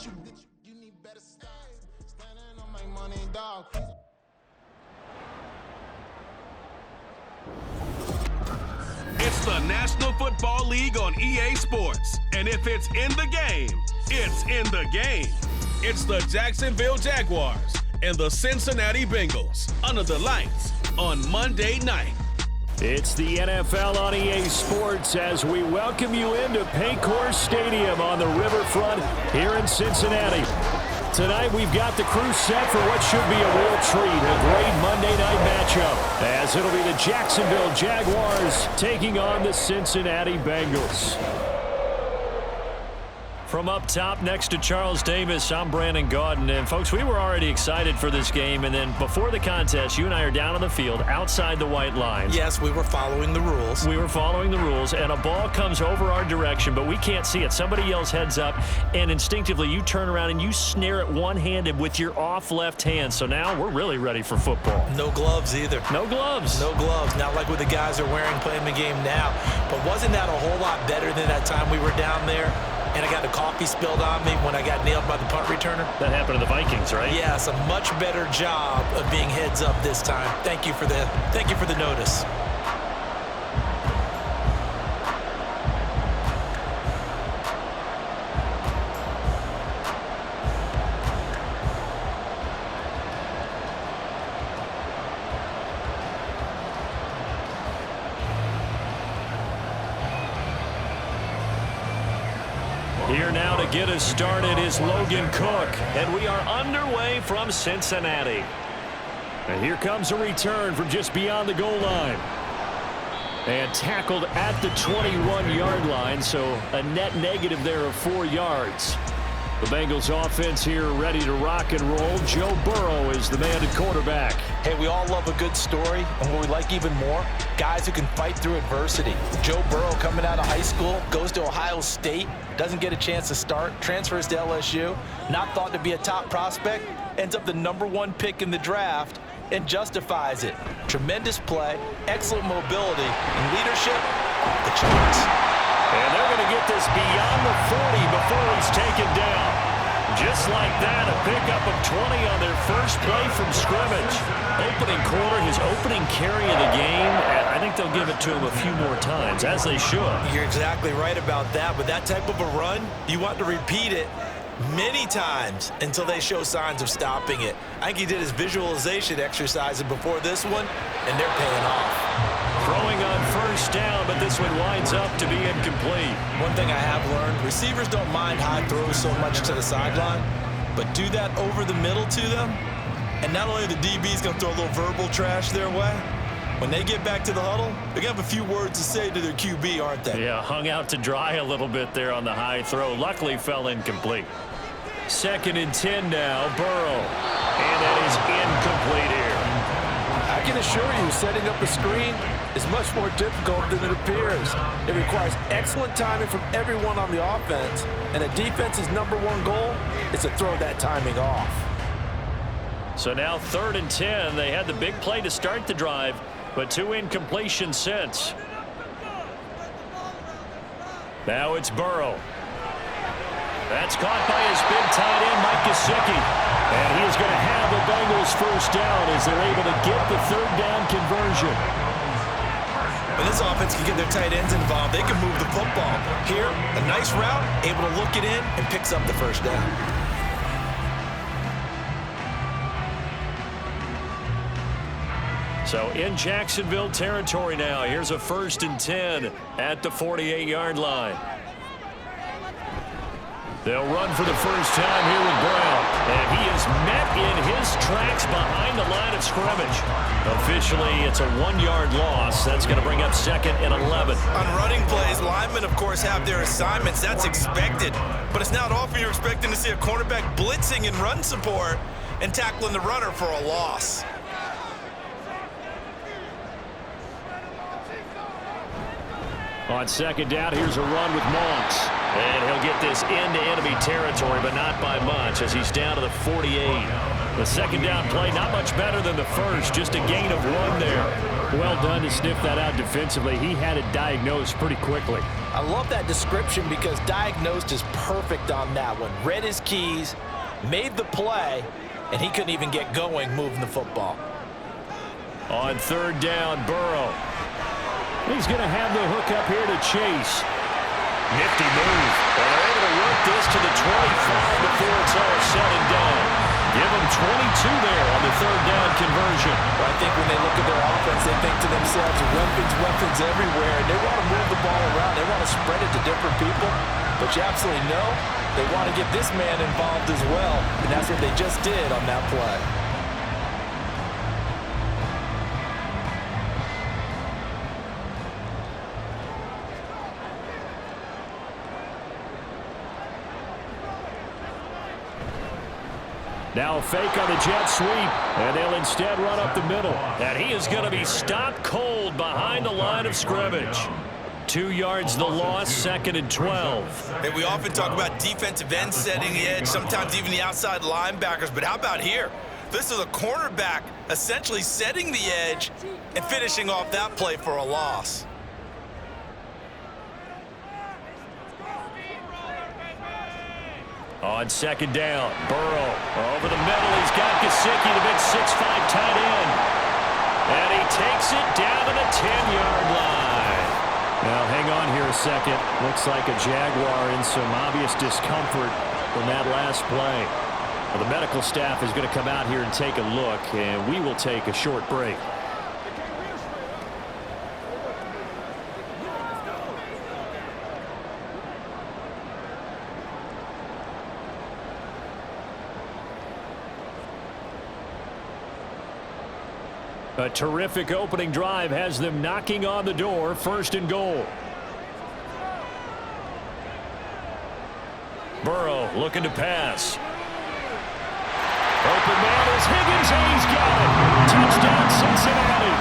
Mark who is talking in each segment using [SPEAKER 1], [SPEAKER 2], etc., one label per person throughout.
[SPEAKER 1] You need better style. Standing on my money, dog.
[SPEAKER 2] It's the National Football League on EA Sports. And if it's in the game, it's in the game. It's the Jacksonville Jaguars and the Cincinnati Bengals under the lights on Monday night.
[SPEAKER 3] It's the NFL on EA Sports as we welcome you into Paycor Stadium on the riverfront here in Cincinnati. Tonight we've got the crew set for what should be a real treat, a great Monday night matchup, as it'll be the Jacksonville Jaguars taking on the Cincinnati Bengals. From up top next to Charles Davis, I'm Brandon Gaudin. And folks, we were already excited for this game. And then before the contest, you and I are down on the field outside the white lines.
[SPEAKER 4] Yes, we were following the rules.
[SPEAKER 3] We were following the rules, and a ball comes over our direction, but we can't see it. Somebody yells heads up, and instinctively you turn around and you snare it one-handed with your off left hand. So now we're really ready for football.
[SPEAKER 4] No gloves either.
[SPEAKER 3] No gloves.
[SPEAKER 4] No gloves. Not like what the guys are wearing playing the game now. But wasn't that a whole lot better than that time we were down there? And I got the coffee spilled on me when I got nailed by the punt returner.
[SPEAKER 3] That happened to the Vikings, right?
[SPEAKER 4] Yes, a much better job of being heads up this time. Thank you for the notice.
[SPEAKER 3] Here now to get us started is Logan Cook, and we are underway from Cincinnati. And here comes a return from just beyond the goal line. And tackled at the 21-yard line, so a net negative there of 4 yards. The Bengals offense here ready to rock and roll. Joe Burrow is the man at quarterback.
[SPEAKER 4] Hey, we all love a good story, and what we like even more, guys who can fight through adversity. Joe Burrow coming out of high school, goes to Ohio State, doesn't get a chance to start, transfers to LSU, not thought to be a top prospect, ends up the #1 pick in the draft, and justifies it. Tremendous play, excellent mobility, and leadership off the charts.
[SPEAKER 3] And they're going to get this beyond the 40 before he's taken down. Just like that, a pickup of 20 on their first play from scrimmage. Opening quarter, his opening carry of the game, and I think they'll give it to him a few more times, as they should.
[SPEAKER 4] You're exactly right about that, but that type of a run, you want to repeat it many times until they show signs of stopping it. I think he did his visualization exercises before this one, and they're paying off.
[SPEAKER 3] Throwing on first down, but this one winds up to be incomplete.
[SPEAKER 4] One thing I have learned, receivers don't mind high throws so much to the sideline, but do that over the middle to them, and not only are the DBs going to throw a little verbal trash their way, when they get back to the huddle, they're going to have a few words to say to their QB, aren't they?
[SPEAKER 3] Yeah, hung out to dry a little bit there on the high throw. Luckily fell incomplete. 2nd and 10 now, Burrow. And that is incomplete here.
[SPEAKER 5] I can assure you, setting up a screen is much more difficult than it appears. It requires excellent timing from everyone on the offense, and a defense's #1 goal is to throw that timing off.
[SPEAKER 3] So now 3rd and 10. They had the big play to start the drive, but 2 incompletions since. Now it's Burrow. That's caught by his big tight end, Mike Gesicki. And he is going to have the Bengals first down as they're able to get the 3rd down conversion.
[SPEAKER 4] When this offense can get their tight ends involved, they can move the football. Here, a nice route, able to look it in, and picks up the first down.
[SPEAKER 3] So in Jacksonville territory now, here's a 1st and 10 at the 48-yard line. They'll run for the first time here with Brown. And he is met in his tracks behind the line of scrimmage. Officially, it's a 1-yard loss. That's going to bring up 2nd and 11.
[SPEAKER 4] On running plays, linemen, of course, have their assignments. That's expected. But it's not often you're expecting to see a cornerback blitzing in run support and tackling the runner for a loss.
[SPEAKER 3] On 2nd down, here's a run with Monks. And he'll get this into enemy territory, but not by much as he's down to the 48. The 2nd down play, not much better than the first, just a gain of 1 there. Well done to sniff that out defensively. He had it diagnosed pretty quickly.
[SPEAKER 5] I love that description because diagnosed is perfect on that one. Read his keys, made the play, and he couldn't even get going moving the football.
[SPEAKER 3] On third down, Burrow. He's going to have the hook up here to Chase. Nifty move. Well, they're able to work this to the 25 before it's all said and done. Give them 22 there on the third down conversion.
[SPEAKER 5] Well, I think when they look at their offense, they think to themselves, weapons everywhere. And they want to move the ball around. They want to spread it to different people. But you absolutely know they want to get this man involved as well. And that's what they just did on that play.
[SPEAKER 3] Now a fake on the jet sweep, and they'll instead run up the middle. And he is going to be stopped cold behind the line of scrimmage. 2 yards the loss, 2nd and 12.
[SPEAKER 6] And we often talk about defensive ends setting the edge, sometimes even the outside linebackers. But how about here? This is a cornerback essentially setting the edge and finishing off that play for a loss.
[SPEAKER 3] On 2nd down, Burrow over the middle. He's got Gesicki, the big 6'5" tight end. And he takes it down to the 10-yard line. Now, hang on here a second. Looks like a Jaguar in some obvious discomfort from that last play. Well, the medical staff is going to come out here and take a look, and we will take a short break. A terrific opening drive has them knocking on the door. 1st and goal. Burrow looking to pass. Open man is Higgins, and he's got it. Touchdown, Cincinnati.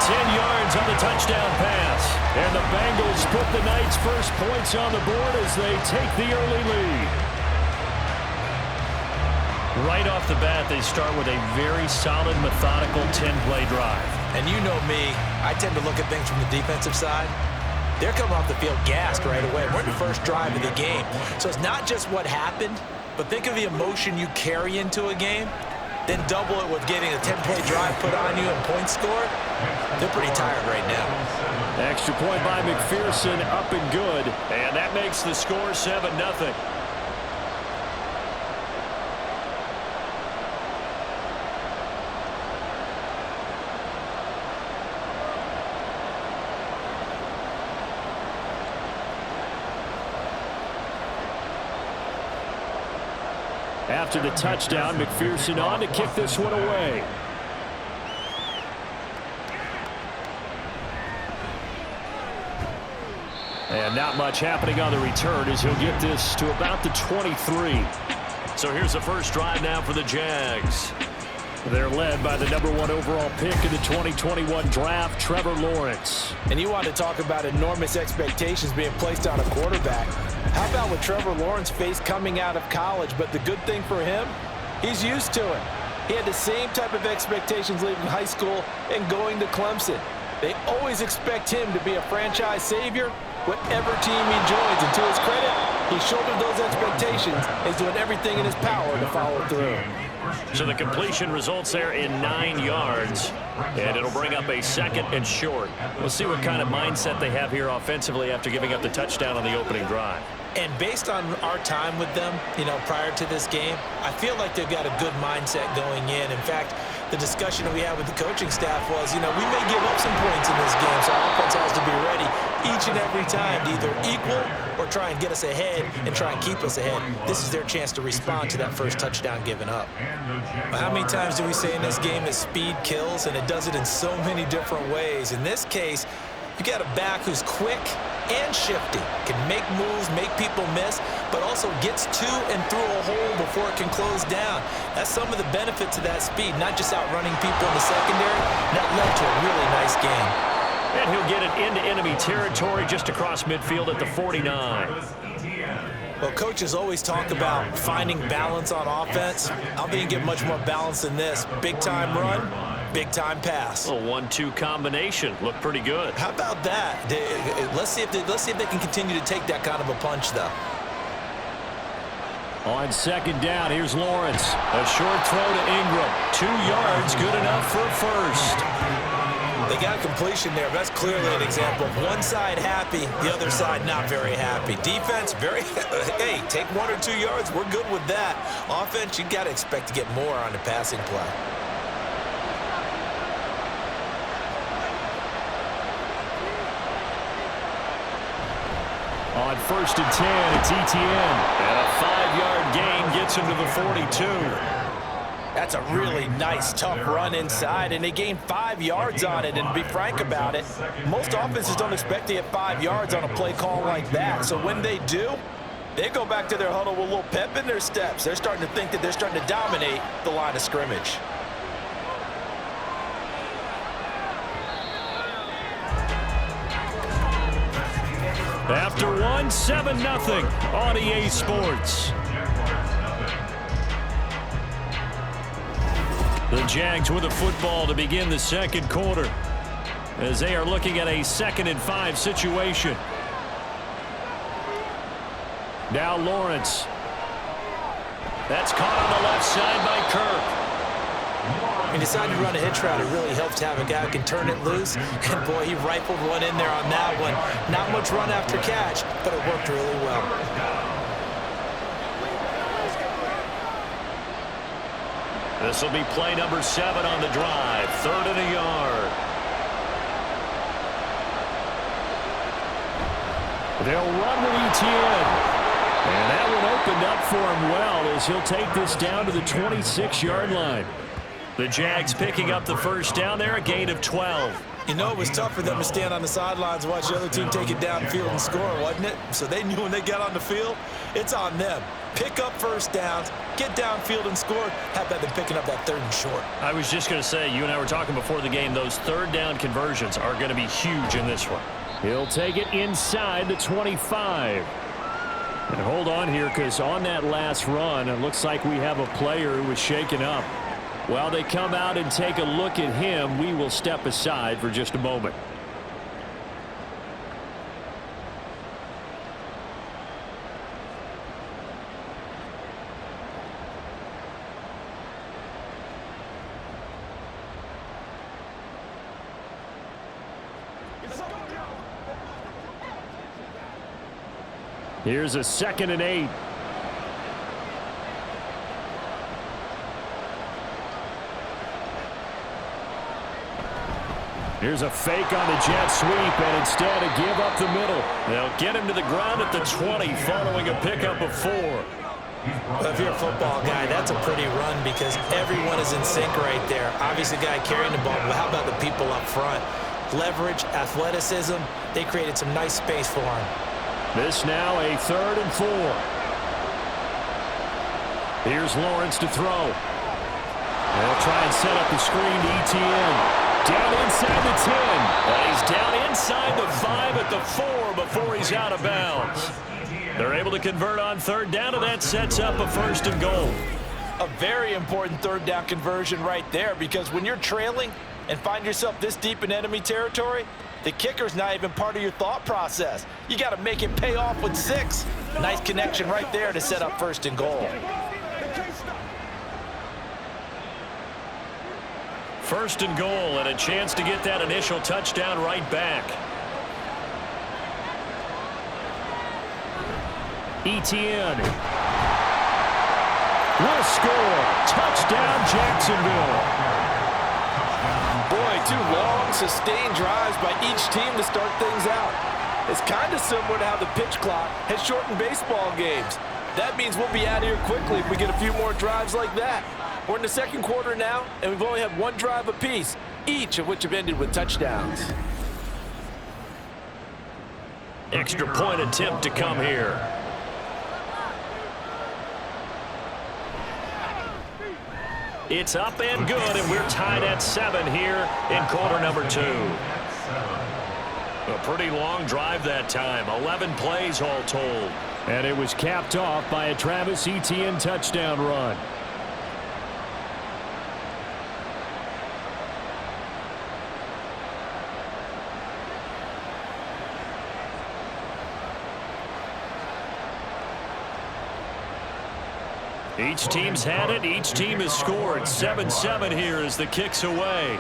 [SPEAKER 3] 10 yards on the touchdown pass. And the Bengals put the night's first points on the board as they take the early lead. Right off the bat, they start with a very solid, methodical 10-play drive.
[SPEAKER 5] And you know me, I tend to look at things from the defensive side. They're coming off the field gassed right away. We're in the first drive of the game. So it's not just what happened, but think of the emotion you carry into a game, then double it with getting a 10-play drive put on you and points scored. They're pretty tired right now.
[SPEAKER 3] Extra point by McPherson, up and good. And that makes the score 7-0. After the touchdown, McPherson on to kick this one away. And not much happening on the return as he'll get this to about the 23. So here's the first drive now for the Jags. They're led by the #1 overall pick in the 2021 draft, Trevor Lawrence.
[SPEAKER 5] And you want to talk about enormous expectations being placed on a quarterback. How about what Trevor Lawrence faced coming out of college? But the good thing for him, he's used to it. He had the same type of expectations leaving high school and going to Clemson. They always expect him to be a franchise savior, whatever team he joins. And to his credit, he shouldered those expectations and is doing everything in his power to follow through.
[SPEAKER 3] So the completion results there in 9 yards, and it'll bring up a 2nd and short. We'll see what kind of mindset they have here offensively after giving up the touchdown on the opening drive.
[SPEAKER 5] And based on our time with them, prior to this game, I feel like they've got a good mindset going in. In fact, the discussion that we had with the coaching staff was, we may give up some points in this game, so our offense has to be ready each and every time to either equal or try and get us ahead and try and keep us ahead. This is their chance to respond to that first touchdown given up. How many times do we say in this game that speed kills, and it does it in so many different ways? In this case, you got a back who's quick and shifty, can make moves, make people miss, but also gets to and through a hole before it can close down. That's some of the benefits of that speed, not just outrunning people in the secondary. That led to a really nice game.
[SPEAKER 3] And he'll get it into enemy territory just across midfield at the 49.
[SPEAKER 5] Well, coaches always talk about finding balance on offense. I don't think you get much more balance than this. Big-time run,
[SPEAKER 6] Big-time pass.
[SPEAKER 3] A 1-2 combination. Looked pretty good.
[SPEAKER 6] How about that? Let's see if they can continue to take that kind of a punch, though.
[SPEAKER 3] On second down, here's Lawrence. A short throw to Ingram. 2 yards, good enough for first.
[SPEAKER 6] They got a completion there. That's clearly an example of one side happy, the other side not very happy. Defense, hey, take 1 or 2 yards. We're good with that. Offense, you got to expect to get more on the passing play.
[SPEAKER 3] On first and 10, it's ETN. And a 5-yard gain gets him to the 42.
[SPEAKER 6] That's a really nice, tough run inside, and they gained 5 yards on it. And to be frank about it, most offenses don't expect to get 5 yards on a play call like that. So when they do, they go back to their huddle with a little pep in their steps. They're starting to think that they're starting to dominate the line of scrimmage.
[SPEAKER 3] After 1, 7-0 on EA Sports. The Jags with the football to begin the second quarter as they are looking at a 2nd and 5 situation. Now Lawrence. That's caught on the left side by Kirk.
[SPEAKER 6] He decided to run a hitch route. It really helps to have a guy who can turn it loose. And, boy, he rifled one in there on that one. Not much run after catch, but it worked really well.
[SPEAKER 3] This will be play number 7 on the drive. 3rd and a yard. They'll run with ETN. And that one opened up for him well as he'll take this down to the 26-yard line. The Jags picking up the first down there, a gain of 12.
[SPEAKER 6] You know, it was tough for them to stand on the sidelines and watch the other team take it downfield and score, wasn't it? So they knew when they got on the field, it's on them. Pick up first downs, get downfield and score. How about them picking up that 3rd and short?
[SPEAKER 3] I was just going to say, you and I were talking before the game, those 3rd down conversions are going to be huge in this one. He'll take it inside the 25. And hold on here, because on that last run, it looks like we have a player who was shaken up. While they come out and take a look at him, we will step aside for just a moment. Here's a 2nd and 8. Here's a fake on the jet sweep, and instead a give up the middle. They'll get him to the ground at the 20 following a pickup of 4.
[SPEAKER 6] Well, if you're a football guy, that's a pretty run because everyone is in sync right there. Obviously, the guy carrying the ball, but how about the people up front? Leverage, athleticism, they created some nice space for him.
[SPEAKER 3] This now a 3rd and 4. Here's Lawrence to throw. They'll try and set up the screen to ETN. Down inside the 10. And he's down inside the 5 at the 4 before he's out of bounds. They're able to convert on 3rd down, and that sets up a 1st and goal.
[SPEAKER 6] A very important 3rd down conversion right there because when you're trailing and find yourself this deep in enemy territory, the kicker's not even part of your thought process. You got to make it pay off with 6. Nice connection right there to set up 1st and goal.
[SPEAKER 3] 1st and goal, and a chance to get that initial touchdown right back. ETN will score. Touchdown, Jacksonville.
[SPEAKER 5] Boy, 2 long, sustained drives by each team to start things out. It's kind of similar to how the pitch clock has shortened baseball games. That means we'll be out of here quickly if we get a few more drives like that. We're in the second quarter now, and we've only had 1 drive apiece, each of which have ended with touchdowns.
[SPEAKER 3] Extra point attempt to come here. It's up and good, and we're tied at 7 here in quarter number 2. A pretty long drive that time, 11 plays all told. And it was capped off by a Travis Etienne touchdown run. Each team's had it. Each team has scored. 7-7 here as the kick's away.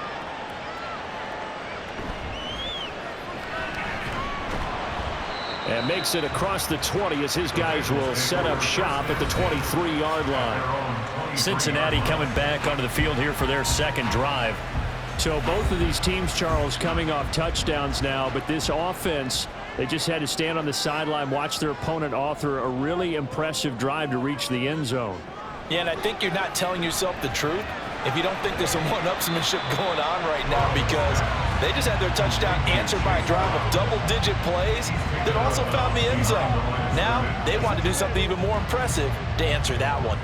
[SPEAKER 3] And makes it across the 20 as his guys will set up shop at the 23-yard line. Cincinnati coming back onto the field here for their second drive. So both of these teams, Charles, coming off touchdowns now, but this offense, they just had to stand on the sideline, watch their opponent author a really impressive drive to reach the end zone.
[SPEAKER 4] Yeah, and I think you're not telling yourself the truth if you don't think there's some one-upsmanship going on right now, because they just had their touchdown answered by a drive of double-digit plays that also found the end zone. Now they want to do something even more impressive to answer that one.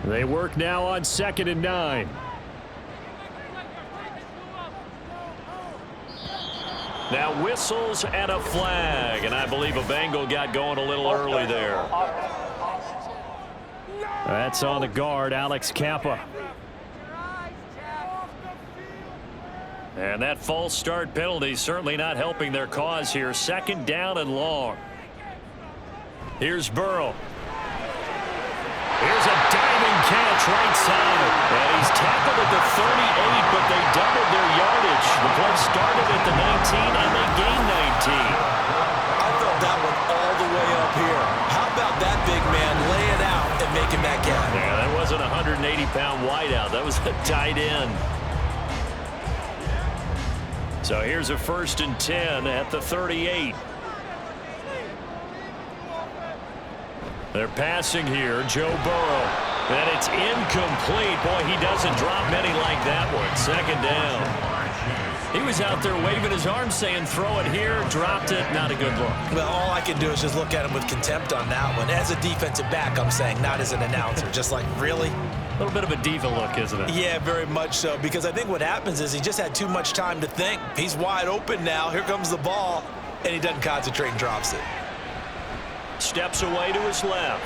[SPEAKER 3] They work now on 2nd and 9. Now whistles and a flag, and I believe a Bengal got going a little early there. That's on the guard, Alex Kappa. And that false start penalty certainly not helping their cause here. 2nd down and long. Here's Burrow. Here's a diving catch right side. And he's tackled at the 38, but they doubled their yardage. The play started at the 19, and they gained 19.
[SPEAKER 6] I felt that one all the way up here. How about that big man laying out and making that catch?
[SPEAKER 3] Yeah, that wasn't a 180-pound wideout. That was a tight end. So here's a 1st and 10 at the 38. They're passing here, Joe Burrow. And it's incomplete. Boy, he doesn't drop many like that one. 2nd down. He was out there waving his arms saying, throw it here, dropped it. Not a good look.
[SPEAKER 6] Well, all I can do is just look at him with contempt on that one. As a defensive back, I'm saying, not as an announcer. Just like, really?
[SPEAKER 3] A little bit of a diva look, isn't it?
[SPEAKER 6] Yeah, very much so. Because I think what happens is he just had too much time to think. He's wide open now. Here comes the ball. And he doesn't concentrate and drops it.
[SPEAKER 3] Steps away to his left.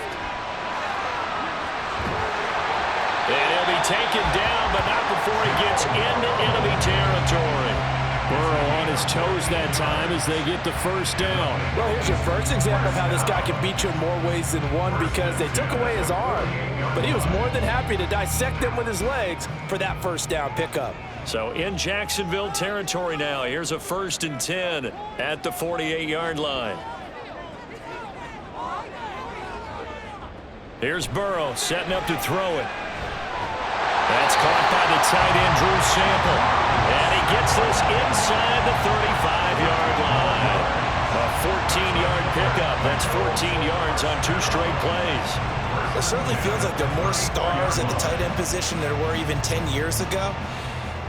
[SPEAKER 3] And he'll be taken down, but not before he gets into enemy territory. Burrow on his toes that time as they get the 1st down.
[SPEAKER 5] Well, here's your first example of how this guy can beat you in more ways than one, because they took away his arm. But he was more than happy to dissect them with his legs for that 1st down pickup.
[SPEAKER 3] So in Jacksonville territory now. Here's a 1st and 10 at the 48-yard line. Here's Burrow setting up to throw it. That's caught by the tight end, Drew Sample. And he gets this inside the 35-yard line. A 14-yard pickup. That's 14 yards on 2 straight plays.
[SPEAKER 6] It certainly feels like there are more stars at the tight end position than there were even 10 years ago.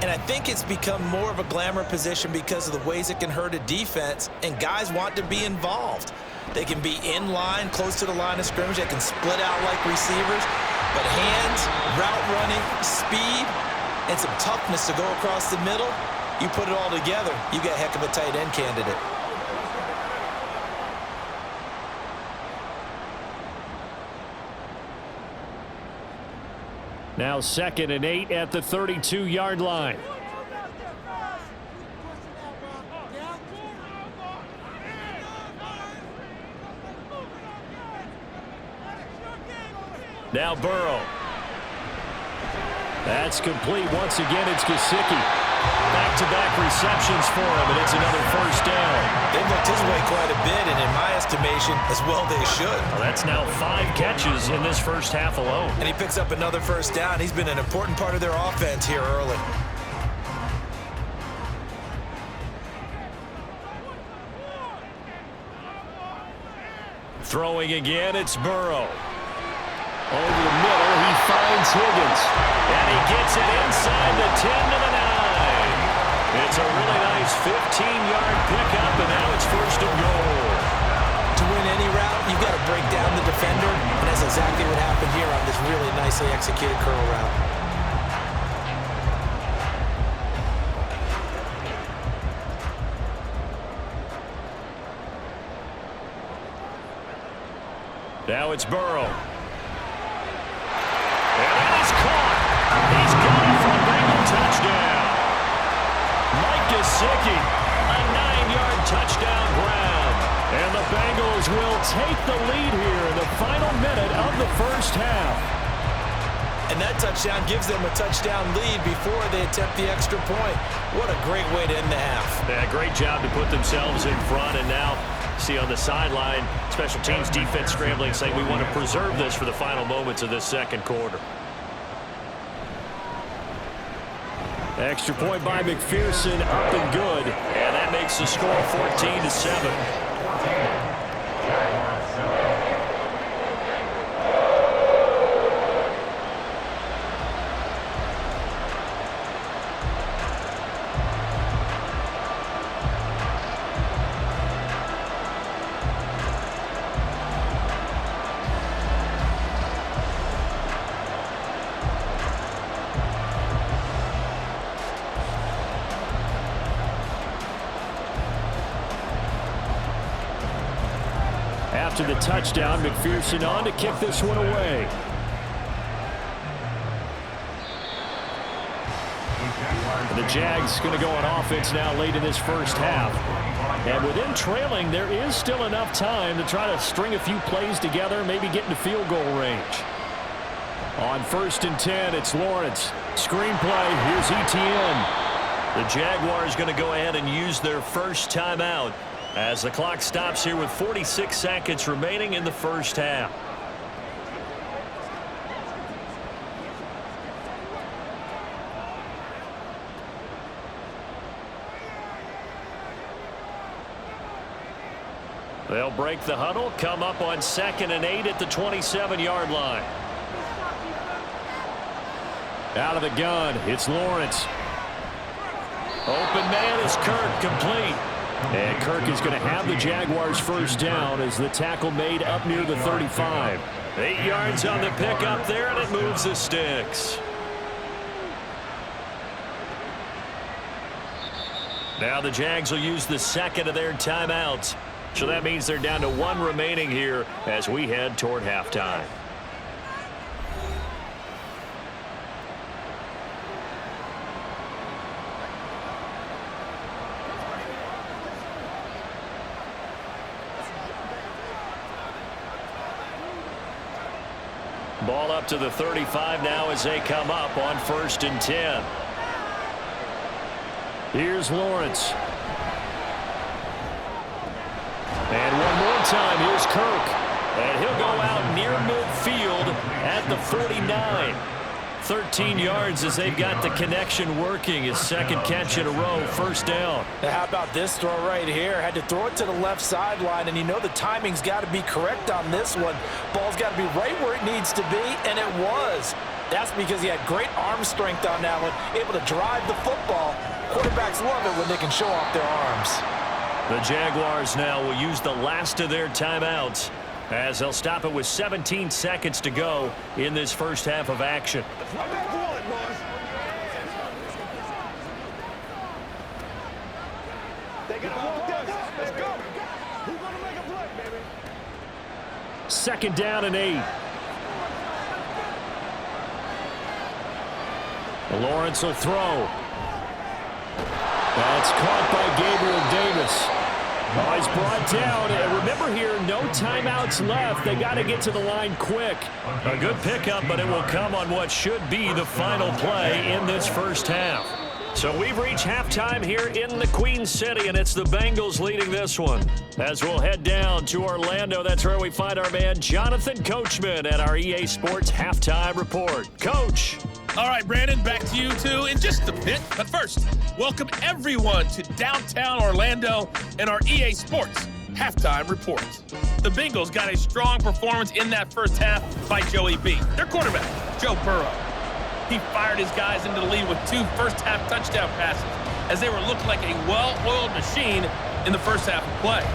[SPEAKER 6] And I think it's become more of a glamour position because of the ways it can hurt a defense, and guys want to be involved. They can be in line, close to the line of scrimmage. They can split out like receivers. But hands, route running, speed, and some toughness to go across the middle, you put it all together, you got a heck of a tight end candidate.
[SPEAKER 3] Now 2nd and 8 at the 32-yard line. Now Burrow. That's complete. Once again, it's Gesicki. Back-to-back receptions for him, and it's another 1st down.
[SPEAKER 6] They've looked his way quite a bit, and in my estimation, as well they should.
[SPEAKER 3] Well, that's now 5 catches in this first half alone.
[SPEAKER 6] And he picks up another 1st down. He's been an important part of their offense here early.
[SPEAKER 3] Throwing again, it's Burrow. Over the middle, he finds Higgins. And he gets it inside the 10 to the 9. It's a really nice 15-yard pickup, and now it's 1st and goal.
[SPEAKER 6] To win any route, you've got to break down the defender, and that's exactly what happened here on this really nicely executed curl route.
[SPEAKER 3] Now it's Burrow. And it is caught. He's got it for a Bengal touchdown. Mike Gesicki, a 9-yard touchdown grab. And the Bengals will take the lead here in the final minute of the first half.
[SPEAKER 4] And that touchdown gives them a touchdown lead before they attempt the extra point. What a great way to end the half.
[SPEAKER 3] Yeah, great job to put themselves in front. And now, see on the sideline, special teams defense scrambling, saying we want to preserve this for the final moments of this second quarter. Extra point by McPherson, up and good. And that makes the score 14-7. After the touchdown, McPherson on to kick this one away. The Jags going to go on offense now late in this first half. And with them trailing, there is still enough time to try to string a few plays together, maybe get into field goal range. On 1st and 10, it's Lawrence. Screenplay, here's Etienne. The Jaguars going to go ahead and use their first timeout as the clock stops here with 46 seconds remaining in the first half. They'll break the huddle, come up on 2nd and 8 at the 27-yard line. Out of the gun, it's Lawrence. Open man is Kirk, complete. And Kirk is going to have the Jaguars first down as the tackle made up near the 35. 8 yards on the pickup there, and it moves the sticks. Now the Jags will use the second of their timeouts. So that means they're down to 1 remaining here as we head toward halftime. Ball up to the 35 now as they come up on 1st and 10. Here's Lawrence. And one more time, here's Kirk. And he'll go out near midfield at the 49. 13 yards as they've got the connection working. His second catch in a row, first down.
[SPEAKER 4] Now how about this throw right here? Had to throw it to the left sideline, and you know the timing's got to be correct on this one. Ball's got to be right where it needs to be, and it was. That's because he had great arm strength on that one, able to drive the football. Quarterbacks love it when they can show off their arms.
[SPEAKER 3] The Jaguars now will use the last of their timeouts as they'll stop it with 17 seconds to go in this first half of action. Second down and 8. Lawrence will throw. That's caught by Gabriel Davis. Oh, he's brought down. And remember here, no timeouts left. They got to get to the line quick. A good pickup, but it will come on what should be the final play in this first half. So we've reached halftime here in the Queen City, and it's the Bengals leading this one. As we'll head down to Orlando, that's where we find our man Jonathan Coachman at our EA Sports Halftime Report. Coach.
[SPEAKER 2] All right, Brandon, back to you two in just a bit. But first, welcome everyone to downtown Orlando and our EA Sports Halftime Report. The Bengals got a strong performance in that first half by Joey B, their quarterback, Joe Burrow. He fired his guys into the lead with 2 first-half touchdown passes as they were looking like a well-oiled machine in the first half of play.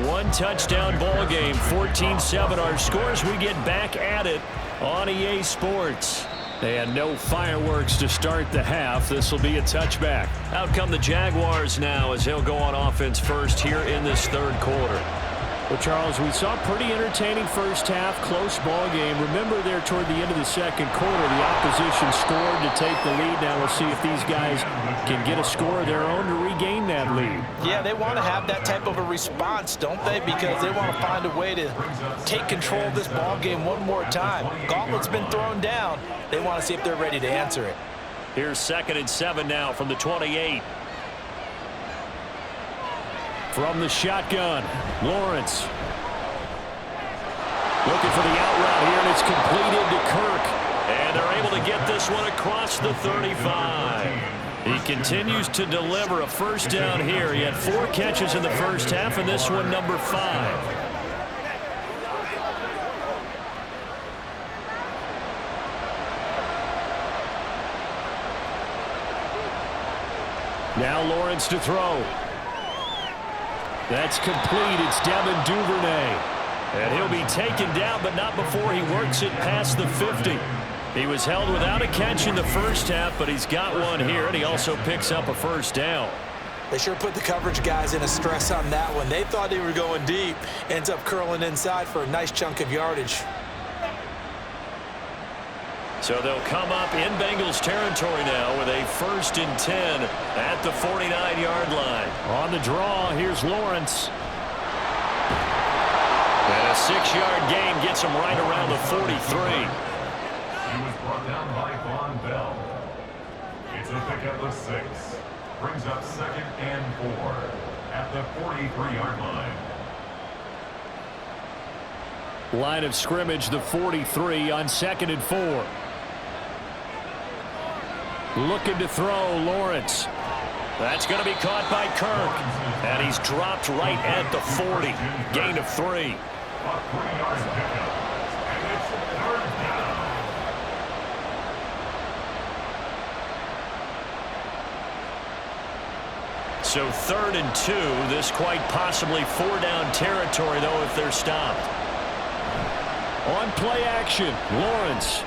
[SPEAKER 3] A one-touchdown ball game, 14-7 our scores. We get back at it on EA Sports. And no fireworks to start the half. This will be a touchback. Out come the Jaguars now as he'll go on offense first here in this third quarter.
[SPEAKER 7] Well, Charles, we saw a pretty entertaining first half, close ball game. Remember there toward the end of the second quarter, the opposition scored to take the lead. Now we'll see if these guys can get a score of their own to regain that lead.
[SPEAKER 4] Yeah, they want to have that type of a response, don't they? Because they want to find a way to take control of this ball game one more time. Gauntlet's been thrown down. They want to see if they're ready to answer it.
[SPEAKER 3] Here's 2nd and 7 now from the 28. From the shotgun, Lawrence. Looking for the out route here, and it's completed to Kirk. And they're able to get this one across the 35. He continues to deliver a first down here. He had 4 catches in the first half, and this one number 5. Now Lawrence to throw. That's complete. It's Devin Duvernay. And he'll be taken down, but not before he works it past the 50. He was held without a catch in the first half, but he's got one here, and he also picks up a first down.
[SPEAKER 4] They sure put the coverage guys in a stress on that one. They thought they were going deep. Ends up curling inside for a nice chunk of yardage.
[SPEAKER 3] So they'll come up in Bengals territory now with a 1st and 10 at the 49-yard line.
[SPEAKER 7] On the draw, here's Lawrence.
[SPEAKER 3] And a 6-yard gain gets him right around the 43.
[SPEAKER 8] He was brought down by Von Bell. It's a pickup of 6. Brings up 2nd and 4 at the 43-yard line.
[SPEAKER 7] Line of scrimmage, the 43 on 2nd and 4. Looking to throw, Lawrence.
[SPEAKER 3] That's going to be caught by Kirk. And he's dropped right at the 40. Gain of 3.
[SPEAKER 8] A 3-yard pickup. And it's 3rd down.
[SPEAKER 3] So 3rd and 2. This quite possibly 4-down territory, though, if they're stopped.
[SPEAKER 7] On play action, Lawrence.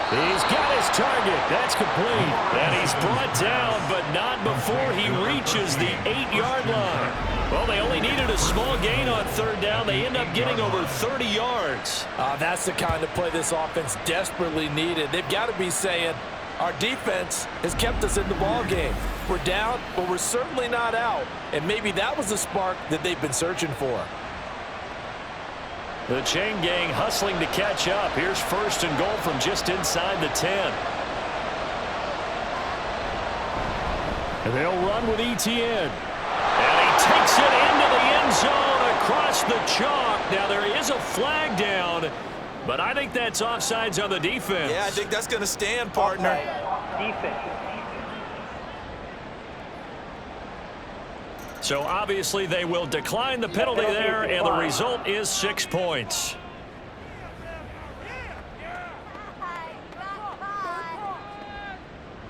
[SPEAKER 7] He's got his target. That's complete.
[SPEAKER 3] And he's brought down, but not before he reaches the 8-yard line. Well, they only needed a small gain on 3rd down. They end up getting over 30 yards.
[SPEAKER 5] That's the kind of play this offense desperately needed. They've got to be saying, our defense has kept us in the ball game. We're down, but we're certainly not out. And maybe that was the spark that they've been searching for.
[SPEAKER 3] The chain gang hustling to catch up. Here's 1st and goal from just inside the 10.
[SPEAKER 7] And they'll run with ETN.
[SPEAKER 3] And he takes it into the end zone across the chalk. Now there is a flag down, but I think that's offsides on the defense.
[SPEAKER 6] Yeah, I think that's going to stand, partner.
[SPEAKER 9] Defense.
[SPEAKER 3] So obviously they will decline the penalty there, and the result is 6 points.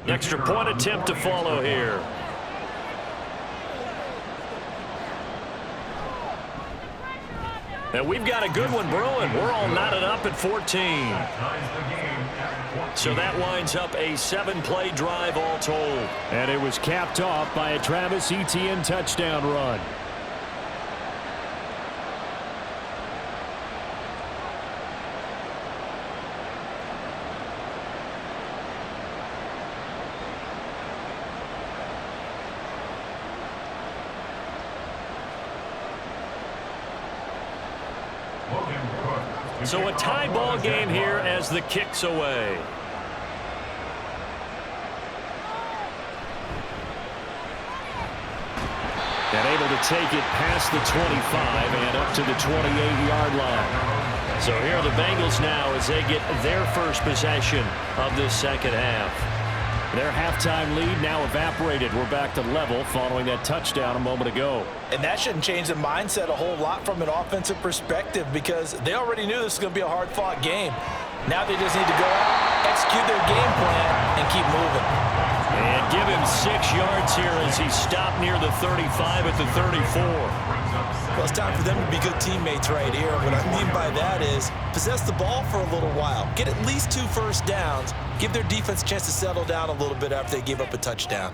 [SPEAKER 3] Extra point attempt to follow here. And we've got a good one brewing. We're all knotted up at 14. So that winds up a 7-play drive all told.
[SPEAKER 7] And it was capped off by a Travis Etienne touchdown run.
[SPEAKER 3] So a tie ball game here as the kick's away. And able to take it past the 25 and up to the 28-yard line. So here are the Bengals now as they get their first possession of this second half.
[SPEAKER 7] Their halftime lead now evaporated. We're back to level following that touchdown a moment ago.
[SPEAKER 4] And that shouldn't change the mindset a whole lot from an offensive perspective because they already knew this was going to be a hard-fought game. Now they just need to go out, execute their game plan, and keep moving.
[SPEAKER 3] And give him 6 yards here as he stopped near the 35 at the 34.
[SPEAKER 4] Well, it's time for them to be good teammates right here. What I mean by that is possess the ball for a little while. Get at least 2 first downs. Give their defense a chance to settle down a little bit after they give up a touchdown.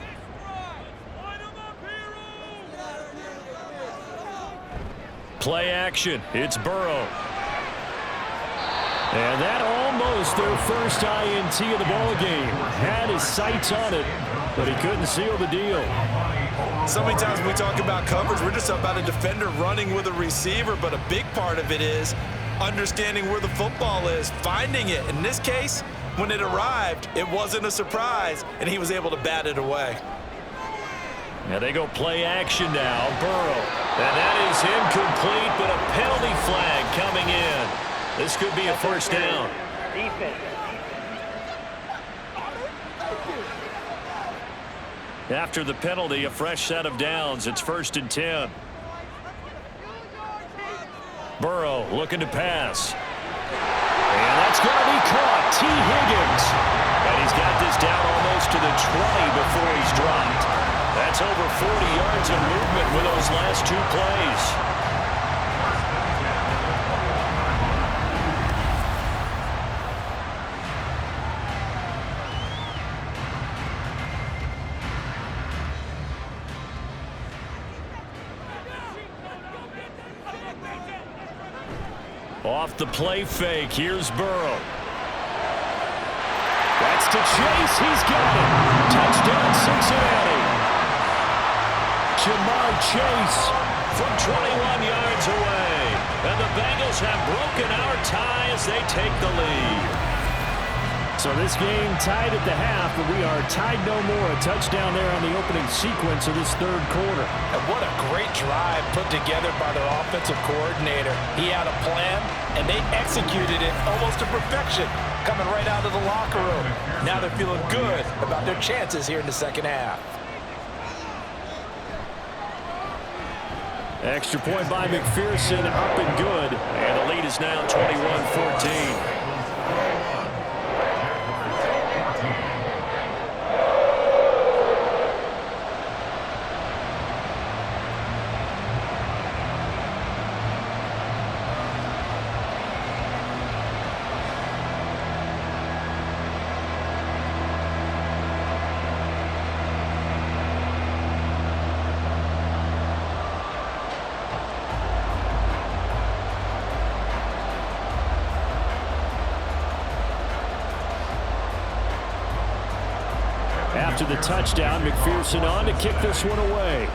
[SPEAKER 3] Play action. It's Burrow. And that almost their first INT of the ball game. Had his sights on it, but he couldn't seal the deal.
[SPEAKER 6] So many times when we talk about coverage, we're just about a defender running with a receiver, but a big part of it is understanding where the football is, finding it. In this case, when it arrived, it wasn't a surprise, and he was able to bat it away.
[SPEAKER 3] Now they go play action now. Burrow. And that is incomplete, but a penalty flag coming in. This could be a first down. After the penalty, a fresh set of downs. It's 1st and 10. Burrow looking to pass. And that's going to be caught. T. Higgins. And he's got this down almost to the 20 before he's dropped. That's over 40 yards of movement with those last 2 plays. Off the play fake, here's Burrow. That's to Chase, he's got it. Touchdown Cincinnati. Jamar Chase from 21 yards away. And the Bengals have broken our tie as they take the lead. So this game tied at the half, but we are tied no more. A touchdown there on the opening sequence of this 3rd quarter.
[SPEAKER 4] And what a great drive put together by their offensive coordinator. He had a plan, and they executed it almost to perfection, coming right out of the locker room. Now they're feeling good about their chances here in the 2nd half.
[SPEAKER 3] Extra point by McPherson, up and good. And the lead is now 21-14. After the touchdown, McPherson on to kick this one away.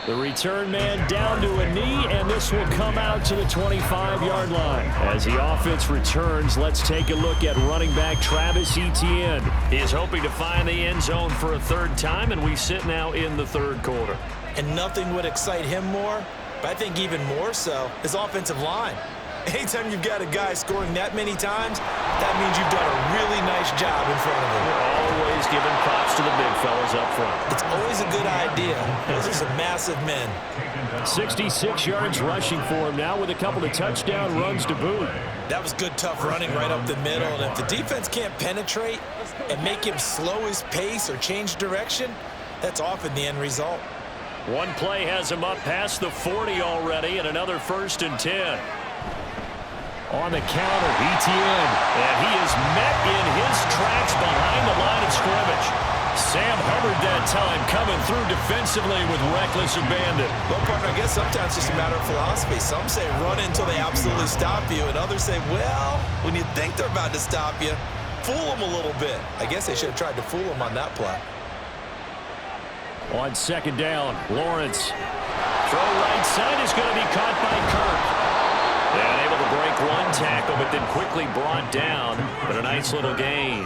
[SPEAKER 3] The return man down to a knee, and this will come out to the 25-yard line. As the offense returns, let's take a look at running back Travis Etienne. He is hoping to find the end zone for a 3rd time, and we sit now in the 3rd quarter.
[SPEAKER 4] And nothing would excite him more, but I think even more so, his offensive line. Anytime you've got a guy scoring that many times, that means you've done a really nice job in front of him.
[SPEAKER 3] We're always giving props to the big fellas up front.
[SPEAKER 4] It's always a good idea. Those are some massive men.
[SPEAKER 3] 66 yards rushing for him now with a couple of touchdown runs to boot.
[SPEAKER 4] That was good, tough running right up the middle. And if the defense can't penetrate and make him slow his pace or change direction, that's often the end result.
[SPEAKER 3] One play has him up past the 40 already, and another 1st and 10. On the counter, Etienne, and he is met in his tracks behind the line of scrimmage. Sam Hubbard that time coming through defensively with reckless abandon.
[SPEAKER 6] Well, partner, I guess sometimes it's just a matter of philosophy. Some say run until they absolutely stop you, and others say, well, when you think they're about to stop you, fool them a little bit. I guess they should have tried to fool them on that play.
[SPEAKER 3] On 2nd down, Lawrence. Throw right side is going to be caught by Kirk. And able to break one tackle, but then quickly brought down. But a nice little gain.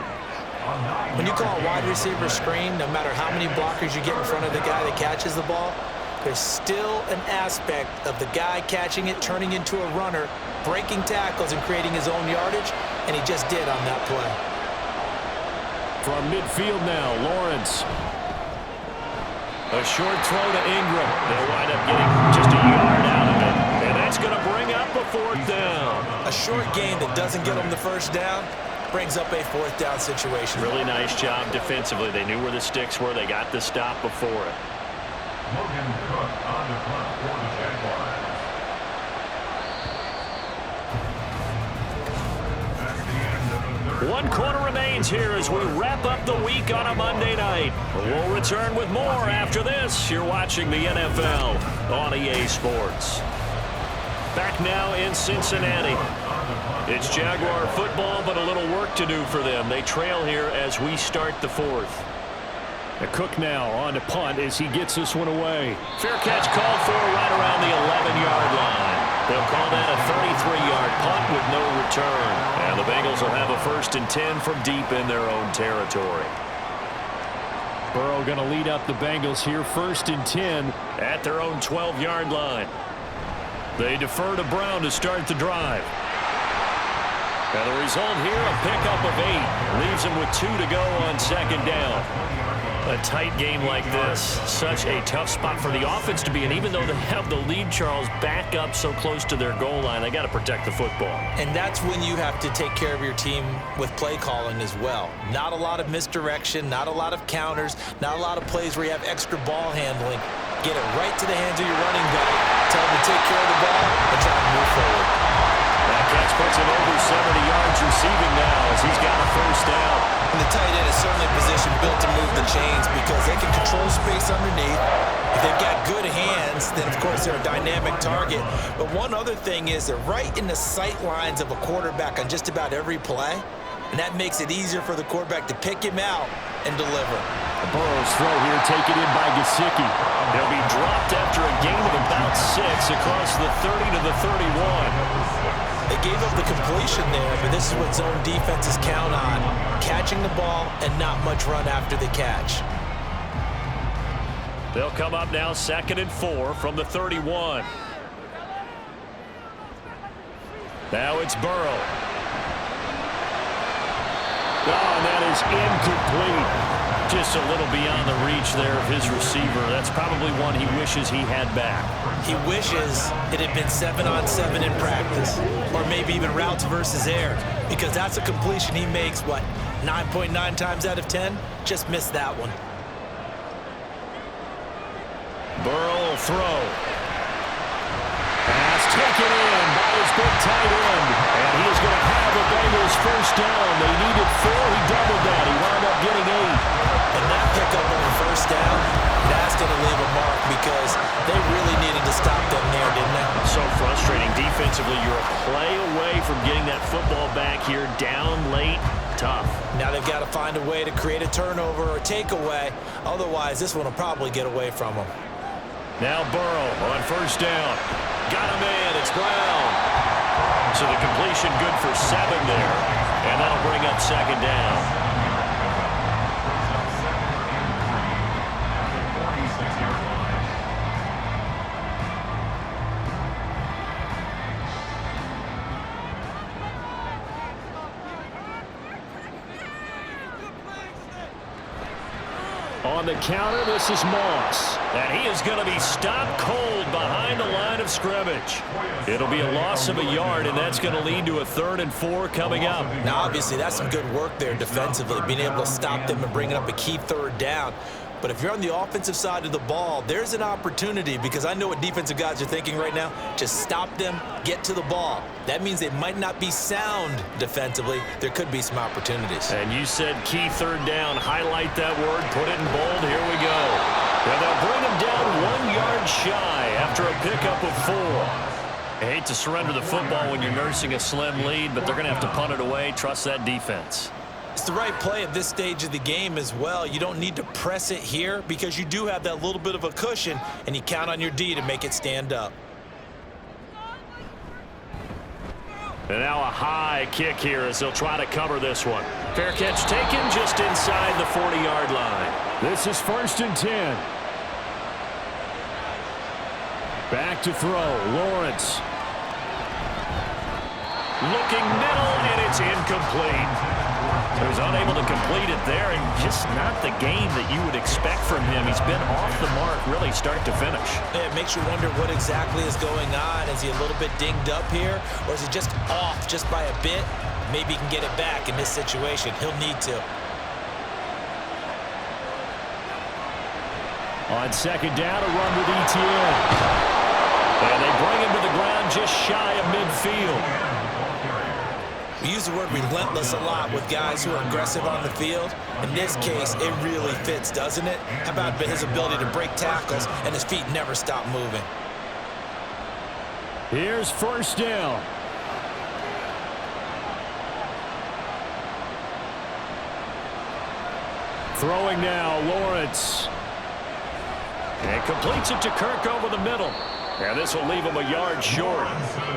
[SPEAKER 4] When you call a wide receiver screen, no matter how many blockers you get in front of the guy that catches the ball, there's still an aspect of the guy catching it, turning into a runner, breaking tackles and creating his own yardage, and he just did on that play.
[SPEAKER 3] From midfield now, Lawrence. A short throw to Ingram. They'll wind up getting just a yard out of it. And that's going to bring up a 4th down.
[SPEAKER 4] A short gain that doesn't get them the 1st down brings up a 4th down situation.
[SPEAKER 3] Really nice job defensively. They knew where the sticks were. They got the stop before it.
[SPEAKER 8] Logan Cook on the punt for the Jaguars. That's the end of the third.
[SPEAKER 3] One quarter remains here as we wrap up the week on a Monday night. We'll return with more after this. You're watching the NFL on EA Sports. Back now in Cincinnati. It's Jaguar football, but a little work to do for them. They trail here as we start the fourth.
[SPEAKER 7] Cook now on to punt as he gets this one away.
[SPEAKER 3] Fair catch called for right around the 11-yard line. They'll call that a 33-yard punt with no return. And the Bengals will have a 1st and 10 from deep in their own territory.
[SPEAKER 7] Burrow going to lead up the Bengals here, 1st and 10
[SPEAKER 3] at their own 12-yard line. They defer to Brown to start the drive. And the result here, a pickup of 8. Leaves him with 2 to go on 2nd down. A tight game like this, such a tough spot for the offense to be in. Even though they have the lead, Charles, back up so close to their goal line, they got to protect the football.
[SPEAKER 4] And that's when you have to take care of your team with play calling as well. Not a lot of misdirection, not a lot of counters, not a lot of plays where you have extra ball handling. Get it right to the hands of your running back. Tell him to take care of the ball and try to move forward.
[SPEAKER 3] That catch puts him over 70 yards receiving now as he's got a 1st down.
[SPEAKER 4] And the tight end is certainly a position built to move the chains because they can control space underneath. If they've got good hands, then of course they're a dynamic target. But one other thing is they're right in the sight lines of a quarterback on just about every play. And that makes it easier for the quarterback to pick him out and deliver.
[SPEAKER 7] Burrow's throw here taken in by Gesicki.
[SPEAKER 3] They'll be dropped after a gain of about 6 across the 30 to the 31.
[SPEAKER 4] They gave up the completion there, but this is what zone defenses count on. Catching the ball and not much run after the catch.
[SPEAKER 3] They'll come up now 2nd and 4 from the 31. Now it's Burrow.
[SPEAKER 7] Oh, and that is incomplete.
[SPEAKER 3] Just a little beyond the reach there of his receiver. That's probably one he wishes he had back.
[SPEAKER 4] He wishes it had been 7-on-7 in practice, or maybe even routes versus air, because that's a completion he makes, 9.9 times out of 10? Just missed that one.
[SPEAKER 3] Burrow will throw.
[SPEAKER 7] Pass taken in by his big tight end.
[SPEAKER 3] And he is going to have the Bengals 1st down. They needed 4. He doubled that. He wound up getting 8.
[SPEAKER 4] And that pickup on the 1st down, that's going to leave a mark because they really needed to stop them there, didn't they?
[SPEAKER 3] So frustrating. Defensively, you're a play away from getting that football back here. Down late, tough.
[SPEAKER 4] Now they've got to find a way to create a turnover or takeaway. Otherwise, this one will probably get away from them.
[SPEAKER 3] Now Burrow on 1st down. Got him in. It's Brown. So the completion good for 7 there. And that'll bring up 2nd down.
[SPEAKER 7] On the counter, this is Moss.
[SPEAKER 3] And he is going to be stopped cold behind the line of scrimmage. It'll be a loss of a yard, and that's going to lead to a 3rd and 4 coming up.
[SPEAKER 4] Now, obviously, that's some good work there defensively, being able to stop them and bringing up a key 3rd down. But if you're on the offensive side of the ball, there's an opportunity because I know what defensive guys are thinking right now. Just stop them, get to the ball. That means they might not be sound defensively. There could be some opportunities.
[SPEAKER 3] And you said key 3rd down. Highlight that word. Put it in bold. Here we go. And they'll bring them down 1 yard shy after a pickup of 4. I hate to surrender the football when you're nursing a slim lead, but they're going to have to punt it away. Trust that defense.
[SPEAKER 4] It's the right play at this stage of the game as well. You don't need to press it here because you do have that little bit of a cushion, and you count on your D to make it stand up.
[SPEAKER 3] And now a high kick here as they'll try to cover this one. Fair catch taken just inside the 40-yard line.
[SPEAKER 7] This is 1st and 10. Back to throw. Lawrence.
[SPEAKER 3] Looking middle, and it's incomplete. He was unable to complete it there, and just not the game that you would expect from him. He's been off the mark, really, start to finish.
[SPEAKER 4] Yeah, it makes you wonder what exactly is going on. Is he a little bit dinged up here, or is he just off just by a bit? Maybe he can get it back in this situation. He'll need to.
[SPEAKER 3] On second down, a run with Etienne. And they bring him to the ground just shy of midfield.
[SPEAKER 6] We use the word relentless a lot with guys who are aggressive on the field. In this case, it really fits, doesn't it? How about his ability to break tackles and his feet never stop moving?
[SPEAKER 3] Here's first down. Throwing now, Lawrence. And completes it to Kirk over the middle. And this will leave him a yard short.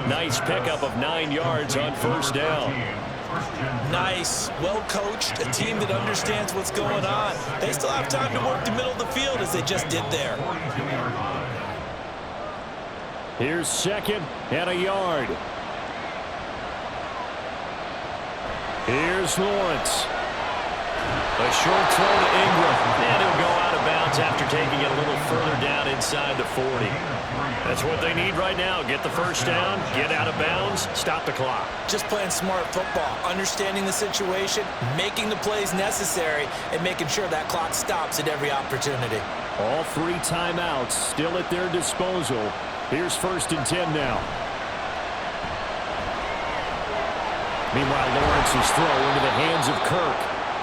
[SPEAKER 3] Nice pickup of 9 yards on first down.
[SPEAKER 6] Nice, well coached, a team that understands what's going on. They still have time to work the middle of the field as they just did there.
[SPEAKER 3] Here's second and a yard. Here's Lawrence. A short throw to Ingram. And he'll go out of bounds after taking it a little further down inside the 40. That's what they need right now. Get the first down, get out of bounds, stop the clock.
[SPEAKER 6] Just playing smart football, understanding the situation, making the plays necessary, and making sure that clock stops at every opportunity.
[SPEAKER 3] All 3 timeouts still at their disposal. Here's first and 10 now. Meanwhile, Lawrence's throw into the hands of Kirk.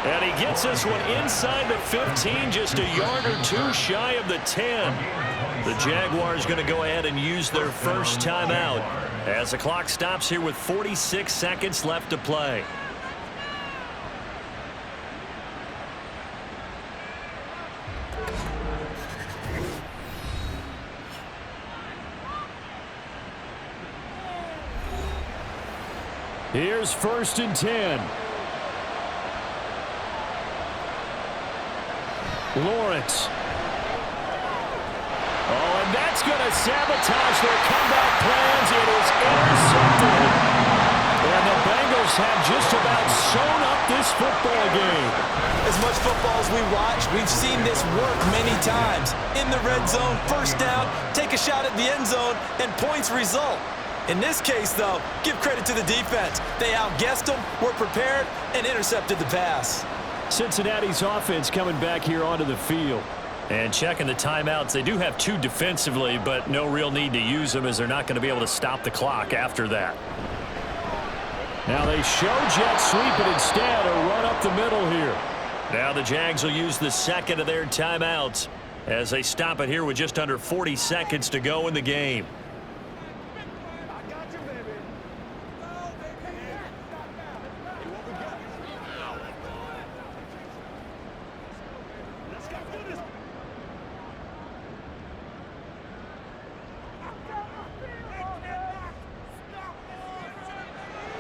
[SPEAKER 3] And he gets this one inside the 15, just a yard or 2 shy of the 10. The Jaguars going to go ahead and use their first timeout as the clock stops here with 46 seconds left to play. Here's first and 10. Lawrence. Oh, and that's going to sabotage their comeback plans. It is intercepted. And the Bengals have just about sewn up this football game.
[SPEAKER 6] As much football as we watch, we've seen this work many times. In the red zone, first down, take a shot at the end zone, and points result. In this case, though, give credit to the defense. They outguessed them, were prepared, and intercepted the pass.
[SPEAKER 3] Cincinnati's offense coming back here onto the field. And checking the timeouts. They do have 2 defensively, but no real need to use them as they're not going to be able to stop the clock after that. Now they show jet sweep, but instead a run up the middle here. Now the Jags will use the second of their timeouts as they stop it here with just under 40 seconds to go in the game.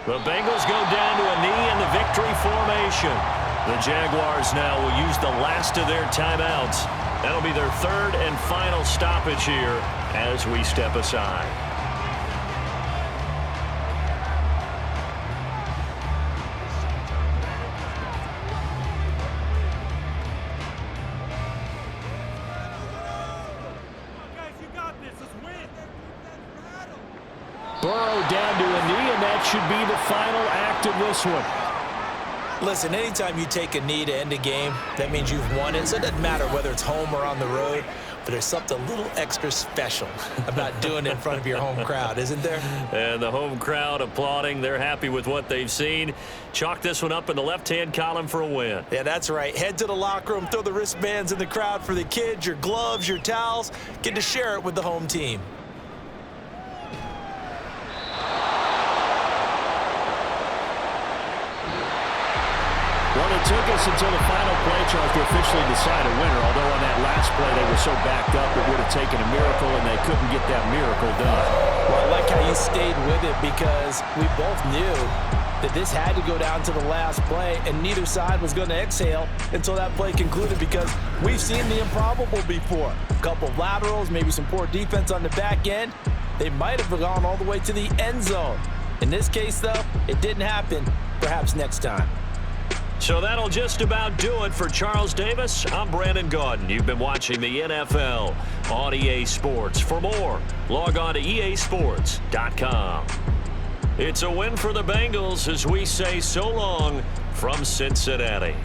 [SPEAKER 3] The Bengals go down to a knee in the victory formation. The Jaguars now will use the last of their timeouts. That'll be their 3rd and final stoppage here as we step aside. Burrow down to a knee, and that should be the final act of this one.
[SPEAKER 6] Listen, anytime you take a knee to end a game, that means you've won it. So it doesn't matter whether it's home or on the road, but there's something a little extra special about doing it in front of your home crowd, isn't there?
[SPEAKER 3] And the home crowd applauding. They're happy with what they've seen. Chalk this one up in the left-hand column for a win.
[SPEAKER 6] Yeah, that's right. Head to the locker room, throw the wristbands in the crowd for the kids, your gloves, your towels. Get to share it with the home team.
[SPEAKER 3] Well, it took us until the final play, Charles, to officially decide a winner. Although on that last play they were so backed up it would have taken a miracle, and they couldn't get that miracle done.
[SPEAKER 6] Well, I like how you stayed with it because we both knew that this had to go down to the last play, and neither side was going to exhale until that play concluded because we've seen the improbable before. A couple of laterals, maybe some poor defense on the back end. They might have gone all the way to the end zone. In this case, though, it didn't happen. Perhaps next time.
[SPEAKER 3] So that'll just about do it for Charles Davis. I'm Brandon Gaudin. You've been watching the NFL on EA Sports. For more, log on to easports.com. It's a win for the Bengals as we say so long from Cincinnati.